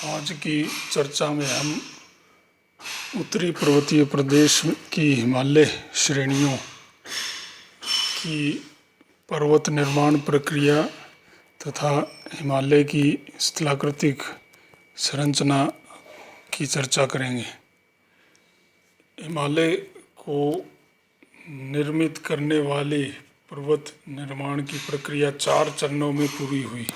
आज की चर्चा में हम उत्तरी पर्वतीय प्रदेश की हिमालय श्रेणियों की पर्वत निर्माण प्रक्रिया तथा हिमालय की स्थलाकृतिक संरचना की चर्चा करेंगे। हिमालय को निर्मित करने वाली पर्वत निर्माण की प्रक्रिया 4 चरणों में पूरी हुई।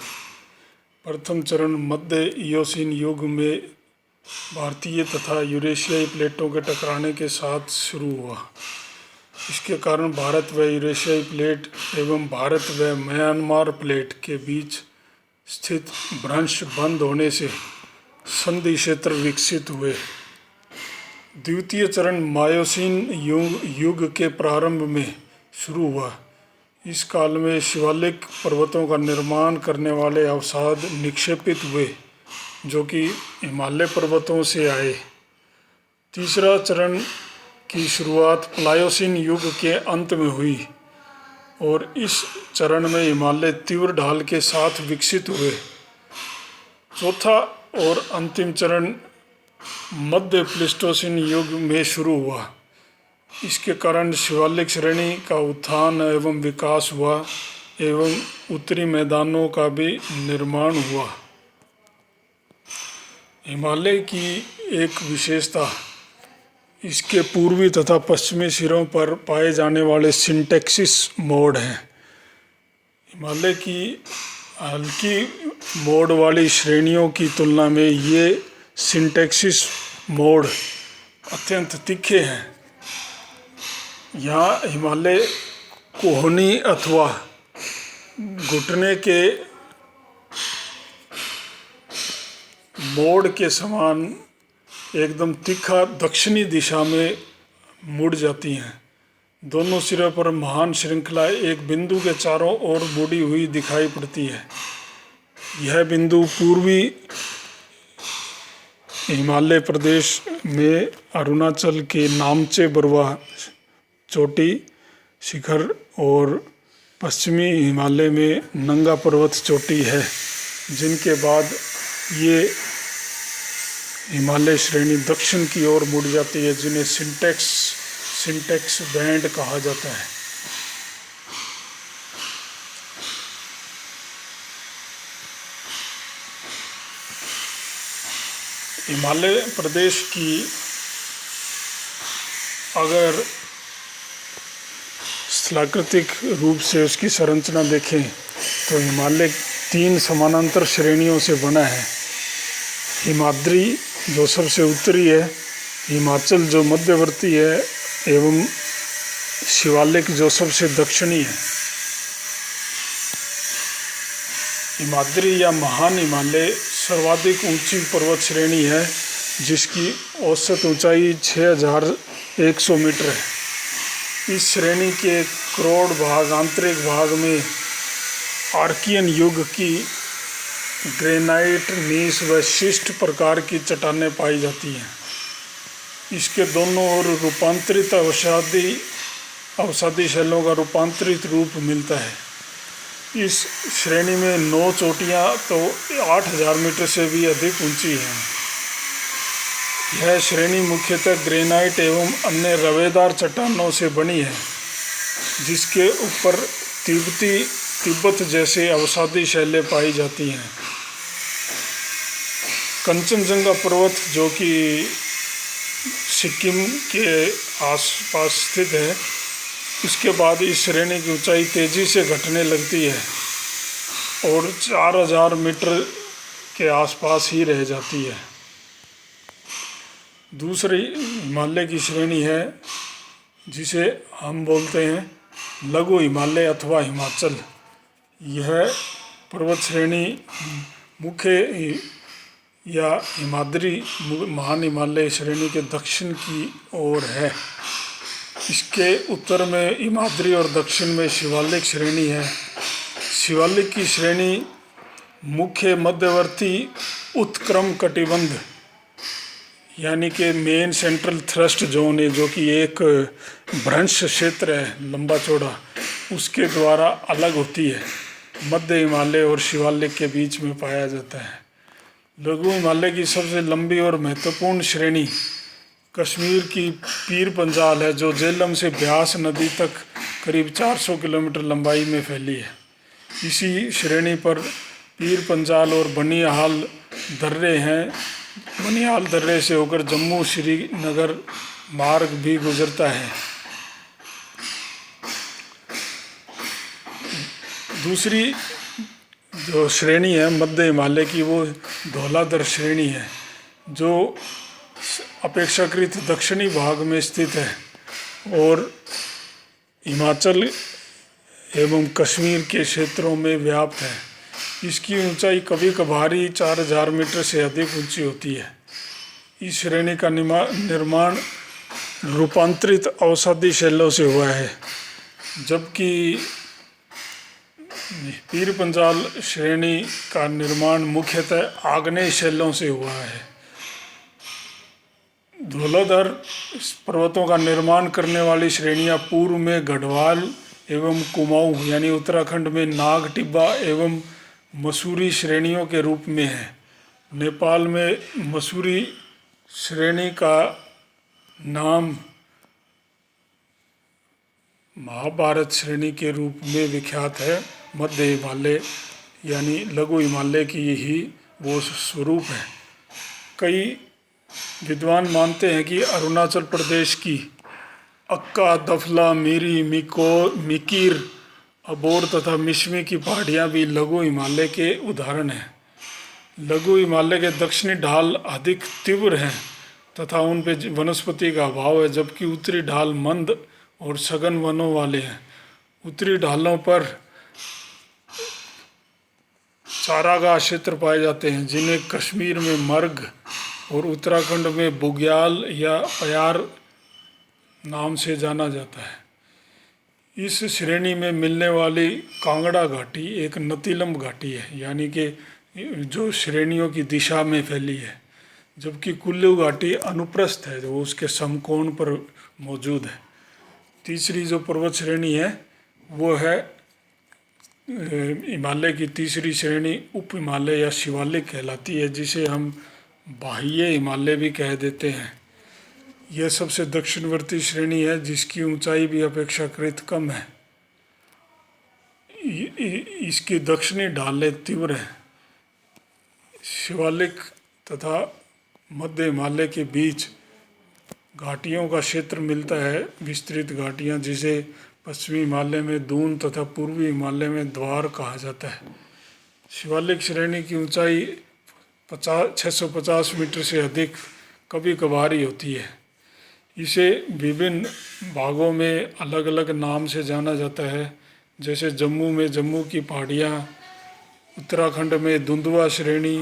प्रथम चरण मध्य इयोसीन युग में भारतीय तथा यूरेशियाई प्लेटों के टकराने के साथ शुरू हुआ। इसके कारण भारत व यूरेशियाई प्लेट एवं भारत व म्यांमार प्लेट के बीच स्थित भ्रंश बंद होने से संधि क्षेत्र विकसित हुए। द्वितीय चरण मायोसीन युग के प्रारंभ में शुरू हुआ। इस काल में शिवालिक पर्वतों का निर्माण करने वाले अवसाद निक्षेपित हुए जो कि हिमालय पर्वतों से आए। तीसरा चरण की शुरुआत प्लायोसीन युग के अंत में हुई और इस चरण में हिमालय तीव्र ढाल के साथ विकसित हुए। चौथा और अंतिम चरण मध्य प्लीस्टोसीन युग में शुरू हुआ। इसके कारण शिवालिक श्रेणी का उत्थान एवं विकास हुआ एवं उत्तरी मैदानों का भी निर्माण हुआ। हिमालय की एक विशेषता इसके पूर्वी तथा पश्चिमी सिरों पर पाए जाने वाले सिंटैक्सिस मोड हैं। हिमालय की हल्की मोड वाली श्रेणियों की तुलना में ये सिंटैक्सिस मोड अत्यंत तीखे हैं। यहाँ हिमालय कोहनी अथवा घुटने के मोड़ के समान एकदम तीखा दक्षिणी दिशा में मुड़ जाती हैं। दोनों सिरों पर महान श्रृंखला एक बिंदु के चारों ओर मुड़ी हुई दिखाई पड़ती है। यह बिंदु पूर्वी हिमालय प्रदेश में अरुणाचल के नामचे बरवा चोटी शिखर और पश्चिमी हिमालय में नंगा पर्वत चोटी है, जिनके बाद ये हिमालय श्रेणी दक्षिण की ओर मुड़ जाती है, जिन्हें सिंटैक्स बैंड कहा जाता है। हिमालय प्रदेश की अगर स्थलाकृतिक रूप से उसकी संरचना देखें तो हिमालय 3 समानांतर श्रेणियों से बना है। हिमाद्री जो सबसे उत्तरी है, हिमाचल जो मध्यवर्ती है एवं शिवालिक जो सबसे दक्षिणी है। हिमाद्री या महान हिमालय सर्वाधिक ऊंची पर्वत श्रेणी है, जिसकी औसत ऊंचाई 6100 मीटर है। इस श्रेणी के क्रोड भाग आंतरिक भाग में आर्कियन युग की ग्रेनाइट, नीस व शिस्ट प्रकार की चट्टानें पाई जाती हैं। इसके दोनों ओर रूपांतरित अवसादी शैलों का रूपांतरित रूप मिलता है। इस श्रेणी में 9 चोटियाँ तो 8000 मीटर से भी अधिक ऊंची हैं। यह श्रेणी मुख्यतः ग्रेनाइट एवं अन्य रवेदार चट्टानों से बनी है, जिसके ऊपर तिब्बत जैसे अवसादी शैलें पाई जाती हैं। कंचनजंगा पर्वत जो कि सिक्किम के आसपास स्थित है, उसके बाद इस श्रेणी की ऊंचाई तेजी से घटने लगती है और 4000 मीटर के आसपास ही रह जाती है। दूसरी हिमालय की श्रेणी है जिसे हम बोलते हैं लघु हिमालय अथवा हिमाचल। यह पर्वत श्रेणी मुख्य या हिमाद्री महान हिमालय श्रेणी के दक्षिण की ओर है। इसके उत्तर में हिमाद्री और दक्षिण में शिवालिक श्रेणी है। शिवालिक की श्रेणी मुख्य मध्यवर्ती उत्क्रम कटिबंध यानी कि मेन सेंट्रल थ्रस्ट जोन है, जो कि एक भ्रंश क्षेत्र है लंबा चौड़ा, उसके द्वारा अलग होती है। मध्य हिमालय और शिवालिक के बीच में पाया जाता है। लघु हिमालय की सबसे लंबी और महत्वपूर्ण श्रेणी कश्मीर की पीर पंजाल है, जो झेलम से ब्यास नदी तक करीब 400 किलोमीटर लंबाई में फैली है। इसी श्रेणी पर पीर पंजाल और बनिहाल दर्रे हैं। बनिहाल दर्रे से होकर जम्मू श्रीनगर मार्ग भी गुजरता है। दूसरी जो श्रेणी है मध्य हिमालय की, वो धौलाधर श्रेणी है, जो अपेक्षाकृत दक्षिणी भाग में स्थित है और हिमाचल एवं कश्मीर के क्षेत्रों में व्याप्त है। इसकी ऊंचाई कभी कभारी 4000 मीटर से अधिक ऊंची होती है। इस श्रेणी का निर्माण रूपांतरित अवसादी शैलों से हुआ है, जबकि पीर पंजाल श्रेणी का निर्माण मुख्यतः आग्नेय शैलों से हुआ है। धौलाधर पर्वतों का निर्माण करने वाली श्रेणियां पूर्व में गढ़वाल एवं कुमाऊं यानी उत्तराखंड में नाग टिब्बा एवं मसूरी श्रेणियों के रूप में है। नेपाल में मसूरी श्रेणी का नाम महाभारत श्रेणी के रूप में विख्यात है। मध्य हिमालय यानी लघु हिमालय की ही वो स्वरूप है। कई विद्वान मानते हैं कि अरुणाचल प्रदेश की अक्का, दफला, मीरी, मिकीर, अबोर तथा मिश्मी की पहाड़ियाँ भी लघु हिमालय के उदाहरण हैं। लघु हिमालय के दक्षिणी ढाल अधिक तीव्र हैं तथा उन पर वनस्पति का अभाव है, जबकि उत्तरी ढाल मंद और सघन वनों वाले हैं। उत्तरी ढालों पर चारागाह क्षेत्र पाए जाते हैं, जिन्हें कश्मीर में मर्ग और उत्तराखंड में बुग्याल या प्यार नाम से जाना जाता है। इस श्रेणी में मिलने वाली कांगड़ा घाटी एक नतीलम घाटी है, यानी कि जो श्रेणियों की दिशा में फैली है, जबकि कुल्लू घाटी अनुप्रस्थ है, जो उसके समकोण पर मौजूद है। तीसरी जो पर्वत श्रेणी है वो है हिमालय की तीसरी श्रेणी उप हिमालय या शिवालिक कहलाती है, जिसे हम बाह्य हिमालय भी कह देते हैं। यह सबसे दक्षिणवर्ती श्रेणी है, जिसकी ऊंचाई भी अपेक्षाकृत कम है। इसकी दक्षिणी ढालें तीव्र हैं। शिवालिक तथा मध्य हिमालय के बीच घाटियों का क्षेत्र मिलता है, विस्तृत घाटियाँ, जिसे पश्चिमी हिमालय में दून तथा पूर्वी हिमालय में द्वार कहा जाता है। शिवालिक श्रेणी की ऊंचाई 650 मीटर से अधिक कभी कभारी होती है। इसे विभिन्न भागों में अलग अलग नाम से जाना जाता है, जैसे जम्मू में जम्मू की पहाड़ियाँ, उत्तराखंड में धुंधुआ श्रेणी,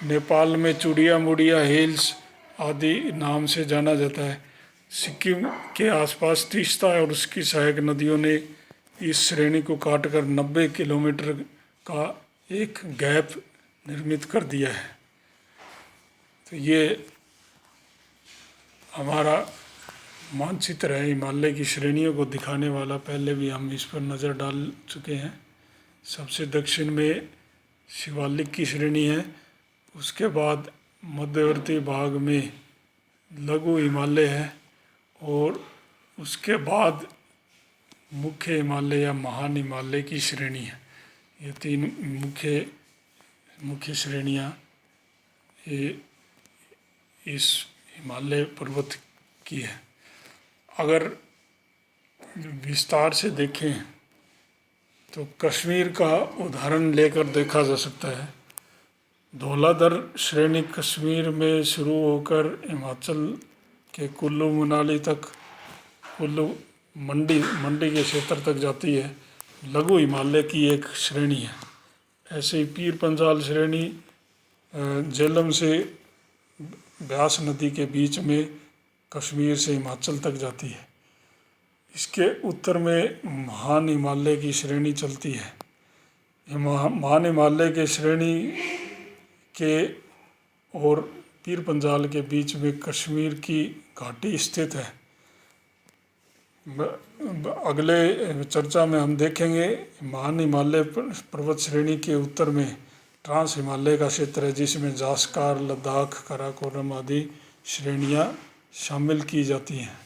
नेपाल में चुड़िया मुड़िया हिल्स आदि नाम से जाना जाता है। सिक्किम के आसपास तीस्ता और उसकी सहायक नदियों ने इस श्रेणी को काटकर 90 किलोमीटर का एक गैप निर्मित कर दिया है। तो ये हमारा मानचित्र है हिमालय की श्रेणियों को दिखाने वाला। पहले भी हम इस पर नज़र डाल चुके हैं। सबसे दक्षिण में शिवालिक की श्रेणी है, उसके बाद मध्यवर्ती भाग में लघु हिमालय है और उसके बाद मुख्य हिमालय या महान हिमालय की श्रेणी है। ये तीन मुख्य श्रेणियाँ ये इस हिमालय पर्वत की है। अगर विस्तार से देखें तो कश्मीर का उदाहरण लेकर देखा जा सकता है। धौलाधर श्रेणी कश्मीर में शुरू होकर हिमाचल के कुल्लू मनाली तक, कुल्लू मंडी के क्षेत्र तक जाती है। लघु हिमालय की एक श्रेणी है। ऐसे ही पीर पंजाल श्रेणी झेलम से ब्यास नदी के बीच में कश्मीर से हिमाचल तक जाती है। इसके उत्तर में महान हिमालय की श्रेणी चलती है। महान हिमालय के श्रेणी के और पीर पंजाल के बीच में कश्मीर की घाटी स्थित है। अगले चर्चा में हम देखेंगे महान हिमालय पर्वत श्रेणी के उत्तर में ट्रांस हिमालय का क्षेत्र है जिसमें जास्कार, लद्दाख, काराकोरम आदि श्रेणियां शामिल की जाती हैं।